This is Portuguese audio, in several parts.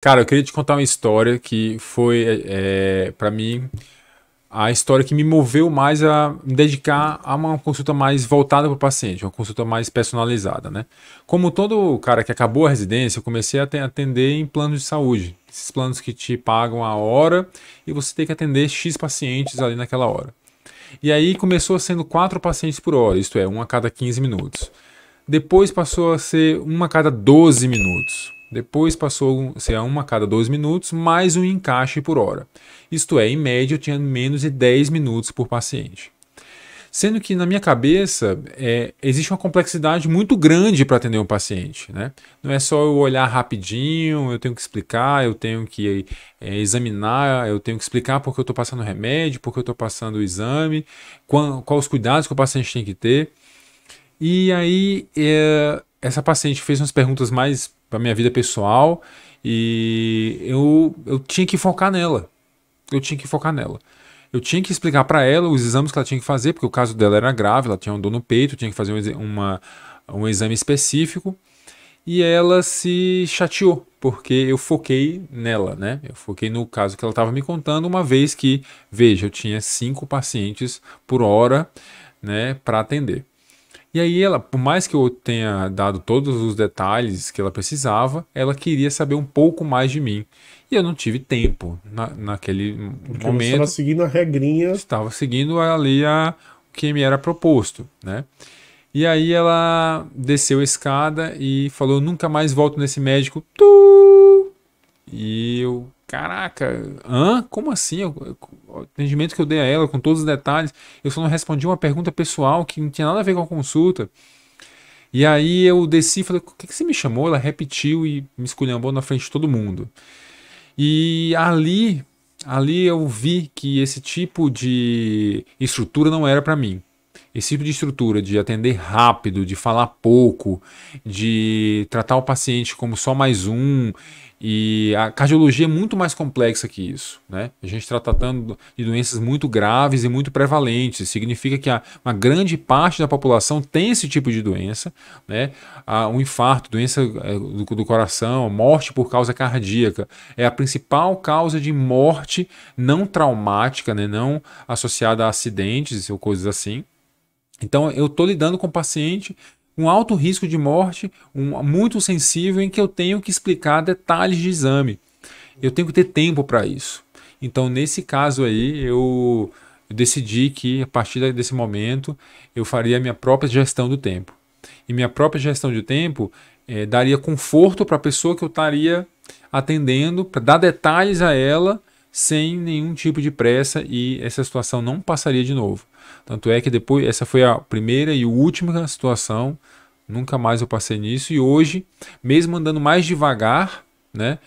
Cara, eu queria te contar uma história que foi, para mim, a história que me moveu mais a me dedicar a uma consulta mais voltada para o paciente, uma consulta mais personalizada, né? Como todo cara que acabou a residência, eu comecei a atender em planos de saúde. Esses planos que te pagam a hora e você tem que atender X pacientes ali naquela hora. E aí começou sendo 4 pacientes por hora, isto é, um a cada 15 minutos. Depois passou a ser uma a cada 12 minutos. Depois passou a ser uma a cada 12 minutos, mais um encaixe por hora. Isto é, em média, eu tinha menos de 10 minutos por paciente. Sendo que na minha cabeça existe uma complexidade muito grande para atender um paciente. Né? Não é só eu olhar rapidinho, eu tenho que explicar, eu tenho que examinar, eu tenho que explicar porque eu estou passando remédio, porque eu estou passando o exame, quais os cuidados que o paciente tem que ter. E aí, essa paciente fez umas perguntas mais para minha vida pessoal e eu tinha que focar nela. Eu tinha que focar nela. Eu tinha que explicar para ela os exames que ela tinha que fazer, porque o caso dela era grave, ela tinha um dor no peito, tinha que fazer um exame específico. E ela se chateou, porque eu foquei nela, né? Eu foquei no caso que ela estava me contando, uma vez que, veja, eu tinha 5 pacientes por hora, né, para atender. E aí ela, por mais que eu tenha dado todos os detalhes que ela precisava, ela queria saber um pouco mais de mim. E eu não tive tempo naquele Porque você estava momento. seguindo a regrinha. Estava seguindo ali o que me era proposto, né? E aí ela desceu a escada e falou, nunca mais volto nesse médico. E eu, caraca, como assim? O atendimento que eu dei a ela com todos os detalhes, eu só não respondi uma pergunta pessoal que não tinha nada a ver com a consulta. E aí eu desci e falei, o que que você me chamou? Ela repetiu e me esculhambou na frente de todo mundo. E ali eu vi que esse tipo de estrutura não era para mim. Esse tipo de estrutura de atender rápido, de falar pouco, de tratar o paciente como só mais um. E a cardiologia é muito mais complexa que isso, né? A gente está tratando de doenças muito graves e muito prevalentes. Significa que uma grande parte da população tem esse tipo de doença, né? Um infarto, doença do coração, morte por causa cardíaca é a principal causa de morte não traumática, né? Não associada a acidentes ou coisas assim. Então, eu estou lidando com um paciente com alto risco de morte, muito sensível, em que eu tenho que explicar detalhes de exame. Eu tenho que ter tempo para isso. Então, nesse caso aí, eu decidi que, a partir desse momento, eu faria a minha própria gestão do tempo. E minha própria gestão de tempo daria conforto para a pessoa que eu estaria atendendo, para dar detalhes a ela, sem nenhum tipo de pressa, e essa situação não passaria de novo. Tanto é que depois, essa foi a primeira e última situação, nunca mais eu passei nisso, e hoje, mesmo andando mais devagar, né,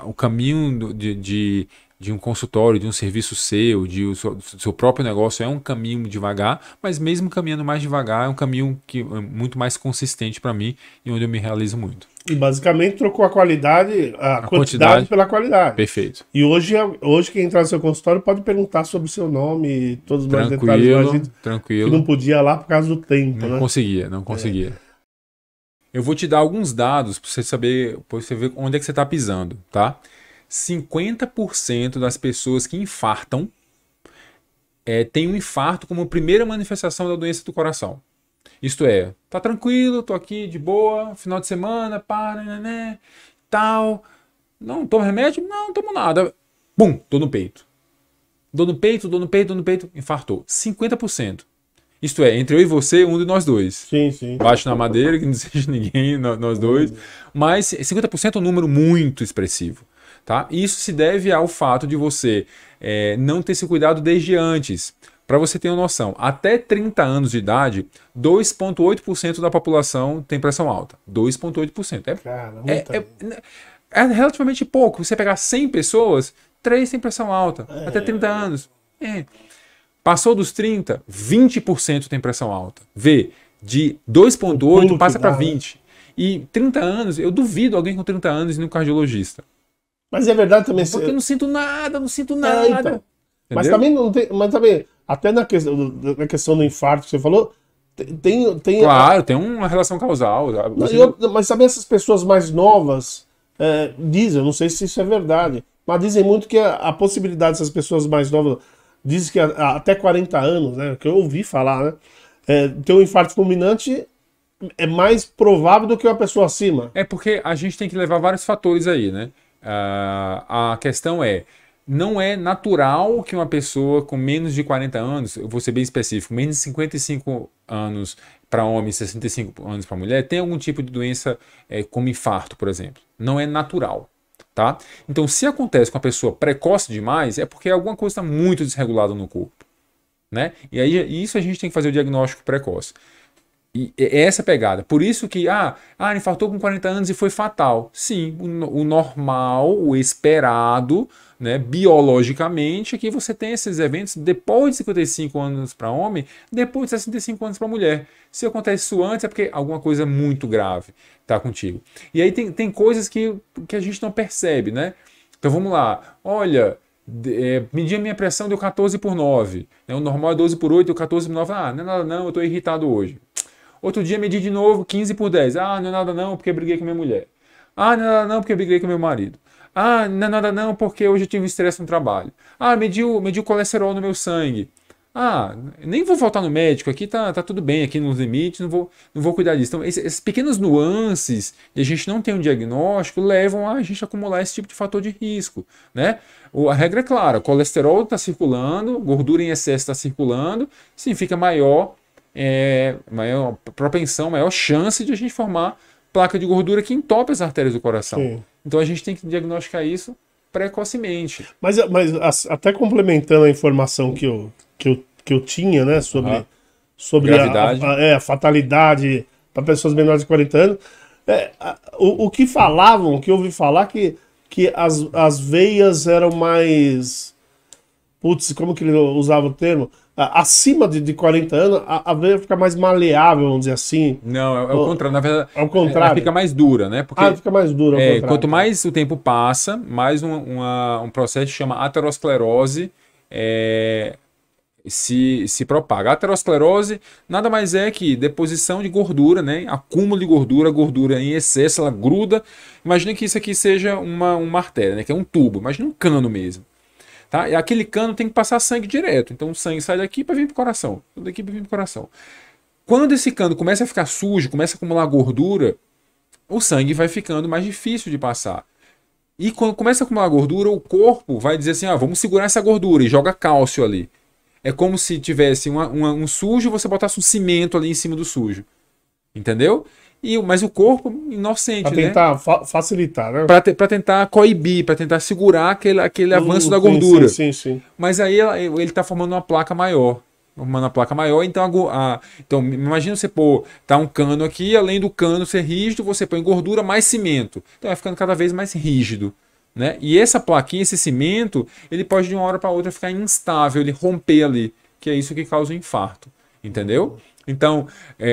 o caminho de um consultório, de um serviço seu, do seu próprio negócio é um caminho devagar, mas mesmo caminhando mais devagar, é um caminho que é muito mais consistente para mim e onde eu me realizo muito. E basicamente trocou a qualidade, a A quantidade quantidade, pela qualidade. perfeito. E hoje quem entrar no seu consultório pode perguntar sobre o seu nome e todos os mais detalhes mais Tranquilo, que não tranquilo. podia lá por causa do tempo, Não né? conseguia, não conseguia. Eu vou te dar alguns dados para você saber, para você ver onde é que você está pisando, tá? 50% das pessoas que infartam têm um infarto como primeira manifestação da doença do coração. Isto é, tá tranquilo, tô aqui de boa, final de semana, para, né, tal. Não tomo remédio? Não, tomo nada. Bum, dor no peito. Dor no peito, dor no peito, dor no peito, infartou. 50%. Isto é, entre eu e você, um de nós dois. Sim, sim. Bate na madeira, que não seja ninguém, nós dois. Mas 50% é um número muito expressivo. Tá? Isso se deve ao fato de você não ter se cuidado desde antes. Para você ter uma noção, até 30 anos de idade, 2,8% da população tem pressão alta. 2,8%. Cara, É relativamente pouco. Você pegar 100 pessoas, 3 têm pressão alta. Até 30 anos. Passou dos 30, 20% tem pressão alta. Vê, de 2,8 passa para 20. E 30 anos, eu duvido alguém com 30 anos ir no cardiologista. Mas é verdade também. Porque eu não sinto nada, não sinto nada. Então. Mas também não tem. Mas também, até na questão do infarto que você falou, tem claro, tem uma relação causal. Mas também essas pessoas mais novas, Dizem, eu não sei se isso é verdade, mas dizem muito que a possibilidade dessas pessoas mais novas, dizem que até 40 anos, né, que eu ouvi falar, né, ter um infarto fulminante é mais provável do que uma pessoa acima. É porque a gente tem que levar vários fatores aí, né? A questão não é natural que uma pessoa com menos de 40 anos, eu vou ser bem específico, menos de 55 anos para homem e 65 anos para mulher, tenha algum tipo de doença como infarto, por exemplo. Não é natural, tá? Então, se acontece com a pessoa precoce demais, é porque alguma coisa está muito desregulada no corpo, né? E aí, isso a gente tem que fazer o diagnóstico precoce. E é essa pegada. Por isso que, infartou com 40 anos e foi fatal. Sim, o normal, o esperado, né, biologicamente, é que você tem esses eventos depois de 55 anos para homem, depois de 65 anos para mulher. Se acontece isso antes, é porque alguma coisa muito grave está contigo. E aí tem coisas que a gente não percebe, né? Então vamos lá. Olha, medi a minha pressão, deu 14/9. Né? O normal é 12/8, deu 14/9. Não é nada não, eu estou irritado hoje. Outro dia medi de novo 15/10. Não é nada não, porque briguei com minha mulher. Não é nada não, porque briguei com meu marido. Não é nada não, porque hoje eu tive estresse no trabalho. Medi o colesterol no meu sangue. Nem vou voltar no médico, aqui tá tudo bem, aqui nos limites, não vou cuidar disso. Então, essas pequenas nuances de a gente não ter um diagnóstico levam a gente a acumular esse tipo de fator de risco, né? A regra é clara, o colesterol está circulando, gordura em excesso está circulando, significa maior propensão, maior chance de a gente formar placa de gordura que entope as artérias do coração. Sim. Então a gente tem que diagnosticar isso precocemente. Mas até complementando a informação que eu tinha, né, sobre Gravidade. a fatalidade para pessoas menores de 40 anos, o que falavam, o que eu ouvi falar, que as veias eram mais... Putz, como que ele usava o termo? Acima de 40 anos, a veia fica mais maleável, vamos dizer assim. Não, é o contrário. Na verdade, ao contrário. Ela fica mais dura, né? Porque, fica mais dura. Quanto mais o tempo passa, mais um processo que chama aterosclerose se propaga. A aterosclerose nada mais é que deposição de gordura, né? Acúmulo de gordura em excesso, ela gruda. Imagina que isso aqui seja uma artéria, né? Que é um tubo, imagina um cano mesmo. Tá? E aquele cano tem que passar sangue direto. Então o sangue sai daqui para vir para o coração. Daqui para vir para o coração. Quando esse cano começa a ficar sujo, começa a acumular gordura, o sangue vai ficando mais difícil de passar. E quando começa a acumular gordura, o corpo vai dizer assim, vamos segurar essa gordura e joga cálcio ali. É como se tivesse um sujo e você botasse um cimento ali em cima do sujo. Entendeu? Mas o corpo inocente, pra tentar facilitar, né? Para tentar coibir, para tentar segurar aquele avanço da gordura. Sim. Mas aí ele está formando uma placa maior. Então imagina você tá um cano aqui, além do cano ser rígido, você põe gordura mais cimento. Então vai ficando cada vez mais rígido. Né? E essa plaquinha, esse cimento, ele pode de uma hora para outra ficar instável, ele romper ali, que é isso que causa o infarto. Entendeu? Então,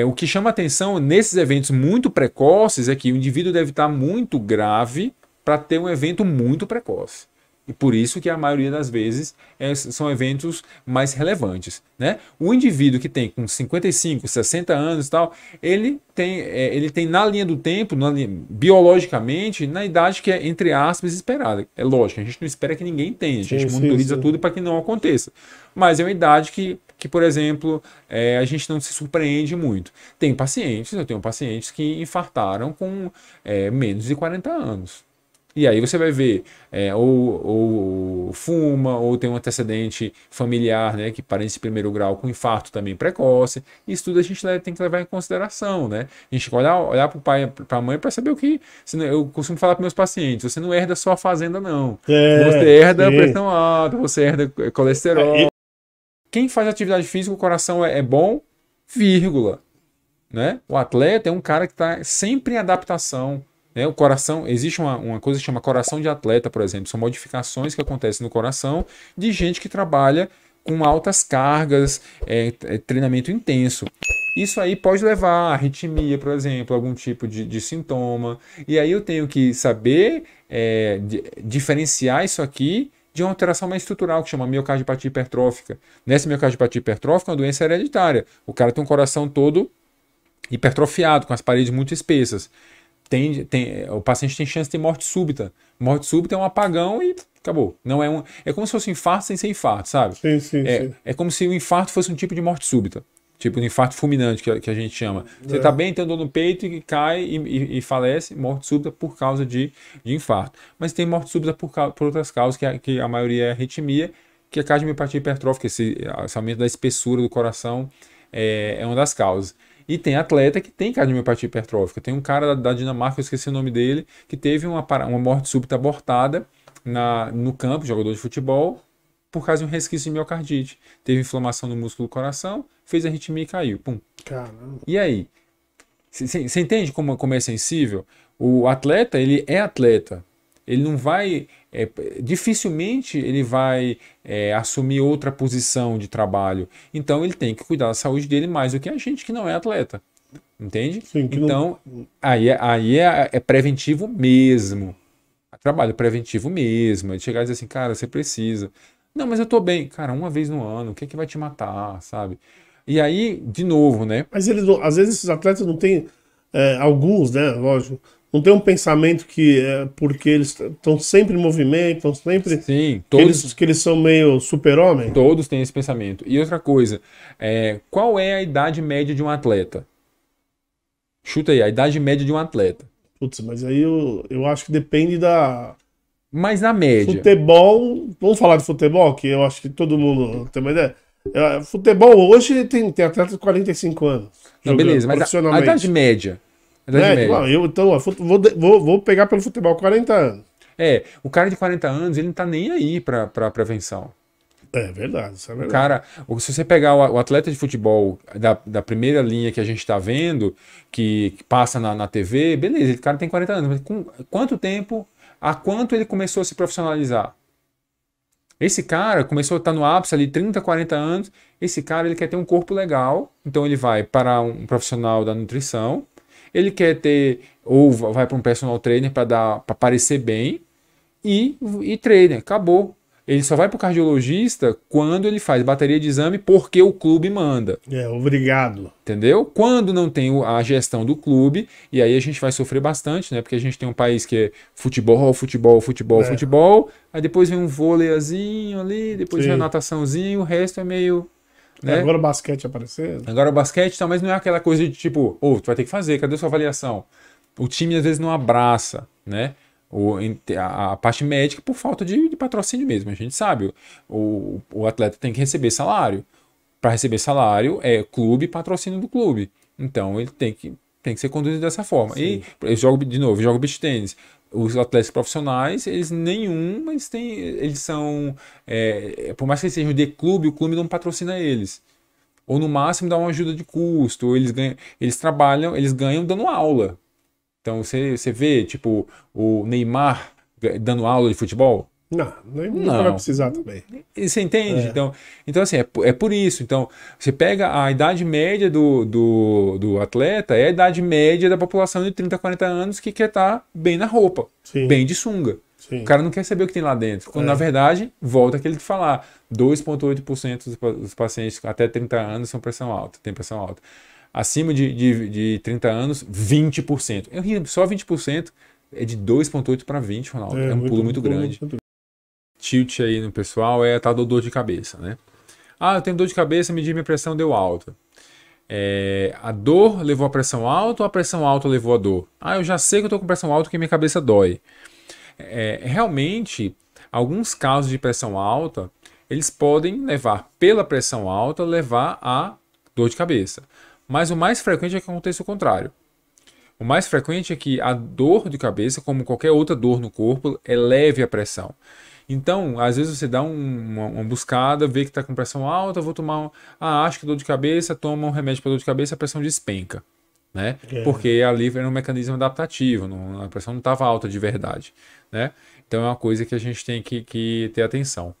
o que chama atenção nesses eventos muito precoces é que o indivíduo deve estar muito grave para ter um evento muito precoce. E por isso que a maioria das vezes são eventos mais relevantes. Né? O indivíduo que tem com 55, 60 anos e tal, ele tem na linha do tempo, biologicamente, na idade que é, entre aspas, esperada. É lógico, a gente não espera que ninguém tenha, a gente monitoriza tudo para que não aconteça. Mas é uma idade que por exemplo, a gente não se surpreende muito. Eu tenho pacientes que infartaram com menos de 40 anos. E aí você vai ver, ou fuma, ou tem um antecedente familiar, né, que parente de primeiro grau com infarto também precoce. Isso tudo a gente tem que levar em consideração, né? A gente olhar para o pai, para a mãe, para saber o que... Eu costumo falar para meus pacientes, você não herda só a fazenda, não. Você herda a pressão alta, você herda colesterol. Quem faz atividade física, o coração é bom, vírgula. Né? O atleta é um cara que está sempre em adaptação. Né? O coração, existe uma coisa que chama coração de atleta, por exemplo. São modificações que acontecem no coração de gente que trabalha com altas cargas, treinamento intenso. Isso aí pode levar a arritmia, por exemplo, algum tipo de sintoma. E aí eu tenho que saber diferenciar isso aqui de uma alteração mais estrutural, que chama miocardiopatia hipertrófica. Nessa miocardiopatia hipertrófica é uma doença hereditária. O cara tem um coração todo hipertrofiado, com as paredes muito espessas. o paciente tem chance de ter morte súbita. Morte súbita é um apagão e acabou. Não é como se fosse um infarto sem ser infarto, sabe? Sim, sim, sim. É como se o infarto fosse um tipo de morte súbita. Tipo um infarto fulminante, que a gente chama. Você tá bem, tem dor no peito e cai e falece, morte súbita por causa de infarto. Mas tem morte súbita por outras causas, que a maioria é arritmia, que a cardiomiopatia hipertrófica, esse aumento da espessura do coração, é uma das causas. E tem atleta que tem cardiomiopatia hipertrófica. Tem um cara da Dinamarca, eu esqueci o nome dele, que teve uma morte súbita abortada no campo, jogador de futebol, por causa de um resquício de miocardite. Teve inflamação no músculo do coração, fez arritmia e caiu. Pum. Caramba. E aí? Você entende como é sensível? O atleta, ele é atleta. Ele não vai... dificilmente ele vai assumir outra posição de trabalho. Então ele tem que cuidar da saúde dele mais do que a gente que não é atleta. Entende? Sim, que então, aí é preventivo mesmo. Trabalho preventivo mesmo. É chegar e dizer assim, cara, você precisa. Não, mas eu tô bem. Cara, uma vez no ano, o que é que vai te matar, sabe? E aí, de novo, né? Mas às vezes esses atletas não têm, alguns, né, lógico, não tem um pensamento que é porque eles estão sempre em movimento, estão sempre... Sim, que eles são meio super-homem. todos têm esse pensamento. E outra coisa, qual é a idade média de um atleta? Chuta aí, a idade média de um atleta. Putz, mas aí eu acho que depende da... Mas na média. Futebol, vamos falar de futebol, que eu acho que todo mundo tem uma ideia. Futebol hoje tem atleta de 45 anos. Não, beleza, mas a idade média. A idade média. Então, vou pegar pelo futebol 40 anos. O cara de 40 anos, ele não tá nem aí pra prevenção. É verdade, isso é verdade. Cara, se você pegar o atleta de futebol da primeira linha que a gente tá vendo, que passa na TV, beleza, esse cara tem 40 anos, mas com quanto tempo, há quanto ele começou a se profissionalizar? Esse cara começou a estar no ápice ali, 30, 40 anos, esse cara ele quer ter um corpo legal, então ele vai para um profissional da nutrição, ele quer ter, ou vai para um personal trainer para parecer bem, e treina, acabou. Ele só vai para o cardiologista quando ele faz bateria de exame porque o clube manda. Obrigado. Entendeu? Quando não tem a gestão do clube, e aí a gente vai sofrer bastante, né? Porque a gente tem um país que é futebol, futebol, aí depois vem um vôleizinho ali, depois vem a nataçãozinho, o resto é meio... Né? Agora o basquete aparecendo. Agora o basquete tá, mas não é aquela coisa de tipo, tu vai ter que fazer, cadê sua avaliação? O time às vezes não abraça, né? A parte médica por falta de patrocínio mesmo. A gente sabe, o atleta tem que receber salário. Para receber salário é clube e patrocínio do clube. Então ele tem que ser conduzido dessa forma. Sim. E eu jogo beach tênis. Os atletas profissionais, eles são, por mais que eles sejam de clube, o clube não patrocina eles. Ou no máximo dá uma ajuda de custo, ou eles trabalham, eles ganham dando aula. Então você vê, tipo, o Neymar dando aula de futebol? Não vai precisar também. Você entende? Então assim, é por isso. Então, você pega a idade média do atleta, é a idade média da população de 30, 40 anos que quer estar bem na roupa, bem de sunga. Sim. O cara não quer saber o que tem lá dentro. Quando, na verdade, volta aquele de falar, 2,8% dos pacientes até 30 anos tem pressão alta. Acima de 30 anos, 20%. Eu ri, só 20% é de 2,8 para 20, Ronaldo. É um pulo muito grande. Tilt aí no pessoal é a tal da dor de cabeça, né? Eu tenho dor de cabeça, medi minha pressão, deu alta. A dor levou a pressão alta ou a pressão alta levou a dor? Eu já sei que eu tô com pressão alta porque minha cabeça dói. Realmente, alguns casos de pressão alta, eles podem levar, pela pressão alta, levar a dor de cabeça. Mas o mais frequente é que aconteça o contrário. O mais frequente é que a dor de cabeça, como qualquer outra dor no corpo, eleve a pressão. Então, às vezes você dá uma buscada, vê que está com pressão alta, vou tomar acho que dor de cabeça, toma um remédio para dor de cabeça, a pressão despenca. Né? Porque ali era um mecanismo adaptativo, a pressão não estava alta de verdade. Né? Então é uma coisa que a gente tem que ter atenção.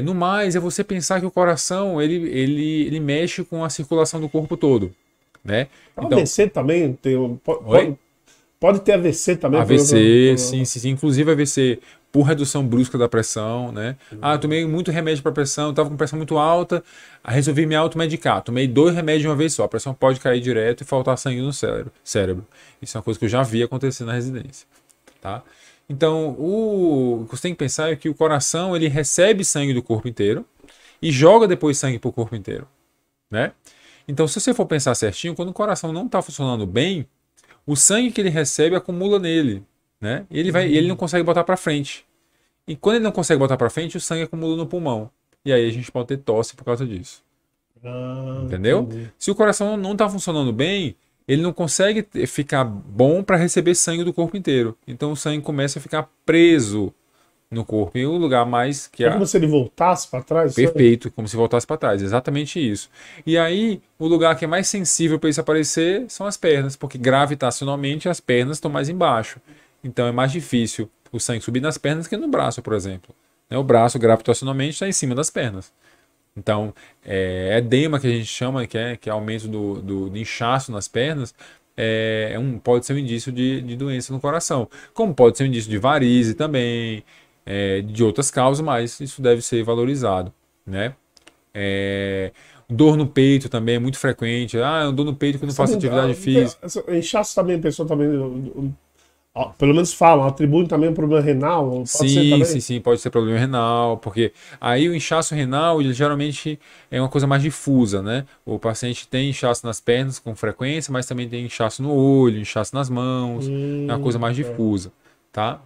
No mais, é você pensar que o coração ele mexe com a circulação do corpo todo. Né? Então, AVC também tem Pode ter AVC também. AVC, sim, sim, sim. Inclusive AVC por redução brusca da pressão, né? Ah, eu tomei muito remédio para pressão, estava com pressão muito alta, aí resolvi me automedicar. Tomei 2 remédios de uma vez só, a pressão pode cair direto e faltar sangue no cérebro. Isso é uma coisa que eu já vi acontecer na residência, tá? Então, o que você tem que pensar é que o coração, ele recebe sangue do corpo inteiro e joga depois sangue para o corpo inteiro, né? Então, se você for pensar certinho, quando o coração não está funcionando bem, o sangue que ele recebe acumula nele, né? E ele não consegue botar para frente. E quando ele não consegue botar para frente, o sangue acumula no pulmão. E aí a gente pode ter tosse por causa disso. Entendeu? Entendi. Se o coração não está funcionando bem, ele não consegue ficar bom para receber sangue do corpo inteiro. Então o sangue começa a ficar preso no corpo. E o lugar mais que É como se ele voltasse para trás? Sabe? perfeito, como se voltasse para trás, exatamente isso. E aí, o lugar que é mais sensível para isso aparecer são as pernas, porque gravitacionalmente as pernas estão mais embaixo. Então é mais difícil o sangue subir nas pernas que no braço, por exemplo. Né, o braço gravitacionalmente está em cima das pernas. Então, edema que a gente chama, que é aumento do inchaço nas pernas, pode ser um indício de doença no coração. Como pode ser um indício de varize também, de outras causas, mas isso deve ser valorizado, né? Dor no peito também é muito frequente. Ah, eu dor no peito que eu não faço atividade física. Inchaço também, a pessoa também. Pelo menos falam, atribuem também um problema renal. Pode ser Sim, também? sim, sim, pode ser problema renal, porque aí o inchaço renal, ele geralmente é uma coisa mais difusa, né? O paciente tem inchaço nas pernas com frequência, mas também tem inchaço no olho, inchaço nas mãos, é uma coisa mais Tá. difusa, tá?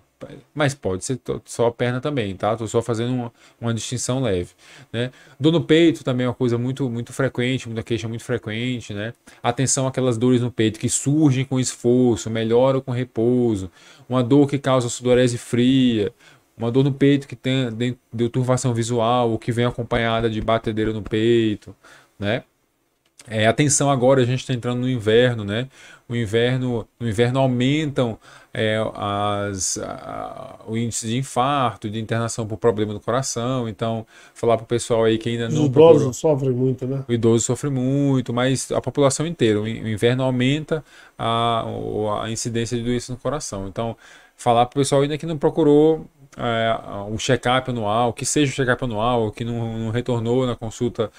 Mas pode ser só a perna também, tá? Tô só fazendo uma distinção leve, né? Dor no peito também é uma coisa muito, muito frequente, muita queixa muito frequente, né? Atenção àquelas dores no peito que surgem com esforço, melhoram com repouso, uma dor que causa sudorese fria, uma dor no peito que tem de turvação visual, ou que vem acompanhada de batedeira no peito, né? Atenção agora, a gente está entrando no inverno, né? No inverno aumentam o índice de infarto, de internação por problema do coração. Então, falar para o pessoal aí que ainda Os não procurou. idosos sofrem muito, né? O idoso sofre muito, mas a população inteira. O inverno aumenta a incidência de doença no coração. Então, falar para o pessoal ainda que não procurou o check-up anual, que seja o check-up anual, que não retornou na consulta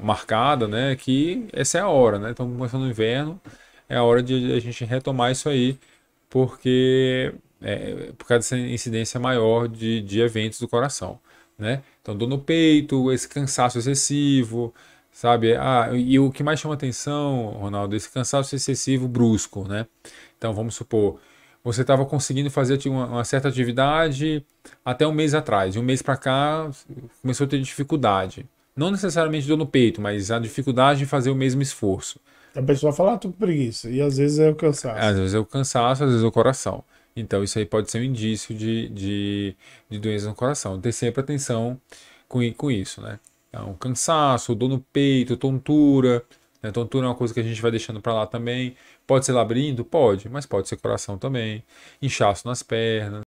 marcada, né? Que essa é a hora, né? Então, começando o inverno, é a hora de a gente retomar isso aí, porque por causa dessa incidência maior de eventos do coração, né? Então, dor no peito, esse cansaço excessivo, sabe? E o que mais chama atenção, Ronaldo, esse cansaço excessivo brusco, né? Então, vamos supor, você estava conseguindo fazer uma certa atividade até um mês atrás, e um mês para cá começou a ter dificuldade. Não necessariamente dor no peito, mas a dificuldade de fazer o mesmo esforço. A pessoa fala, tô com preguiça. E às vezes é o Às cansaço. vezes é o cansaço, às vezes é o coração. Então, isso aí pode ser um indício de doença no coração. Ter sempre atenção com isso, né? Então, cansaço, dor no peito, tontura. Né? Tontura é uma coisa que a gente vai deixando para lá também. Pode ser labirinto? Pode, mas pode ser coração também. Inchaço nas pernas.